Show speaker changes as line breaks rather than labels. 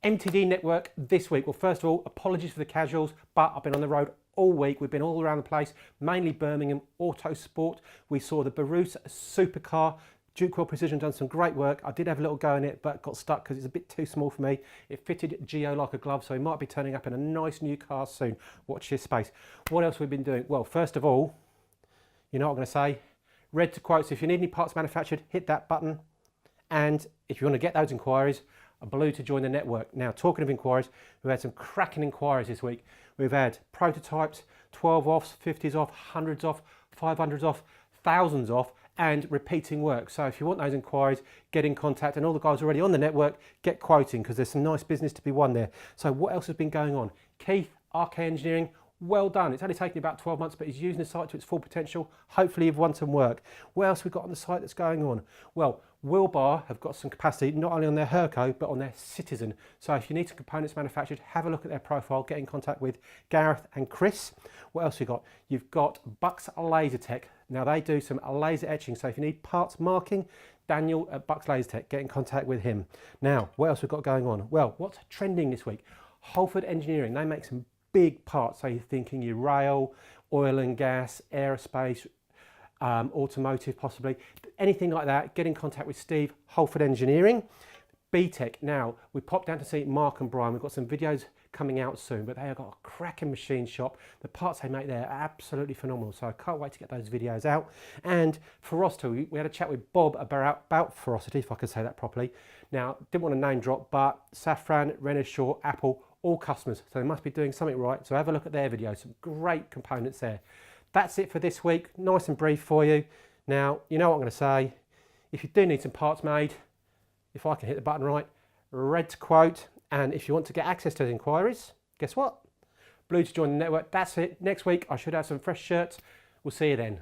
MTD Network this week. Well, first of all, apologies for the casuals, but I've been on the road all week. We've been all around the place, mainly Birmingham Autosport. We saw the Barousse supercar. Duke World Precision done some great work. I did have a little go in it, but got stuck because it's a bit too small for me. It fitted Geo like a glove, so he might be turning up in a nice new car soon. Watch this space. What else we've been doing? Well, first of all, you know what I'm going to say? Red to quotes. If you need any parts manufactured, hit that button. And if you want to get those inquiries, a blue to join the network. Now, talking of inquiries, we've had some cracking inquiries this week. We've had prototypes, 12 offs, 50s off, 100s off, 500s off, thousands off, and repeating work. So if you want those inquiries, get in contact, and all the guys already on the network, get quoting, because there's some nice business to be won there. So what else has been going on? Keith, RK Engineering, well done. It's only taken about 12 months, but he's using the site to its full potential. Hopefully you've won some work. What else have we got on the site that's going on? Well, Wilbar have got some capacity, not only on their Herco, but on their Citizen. So if you need some components manufactured, have a look at their profile, get in contact with Gareth and Chris. What else have you got? You've got Bucks Laser Tech. Now they do some laser etching, so if you need parts marking, Daniel at Bucks Laser Tech, get in contact with him. Now, what else we've got going on? Well, what's trending this week? Holford Engineering, they make some big parts, so you're thinking your rail, oil and gas, aerospace, automotive possibly, anything like that, get in contact with Steve, Holford Engineering. BTEC, now we popped down to see Mark and Brian. We've got some videos coming out soon, but they have got a cracking machine shop. The parts they make there are absolutely phenomenal, so I can't wait to get those videos out. And Ferocity, we had a chat with Bob about Ferocity, if I could say that properly. Now, didn't want to name drop, but Safran, Renishaw, Apple, all customers, so they must be doing something right. So have a look at their videos, some great components there. That's it for this week, nice and brief for you. Now, you know what I'm going to say. If you do need some parts made, if I can hit the button right, red to quote. And if you want to get access to the inquiries, guess what? Blue to join the network. That's it. Next week, I should have some fresh shirts. We'll see you then.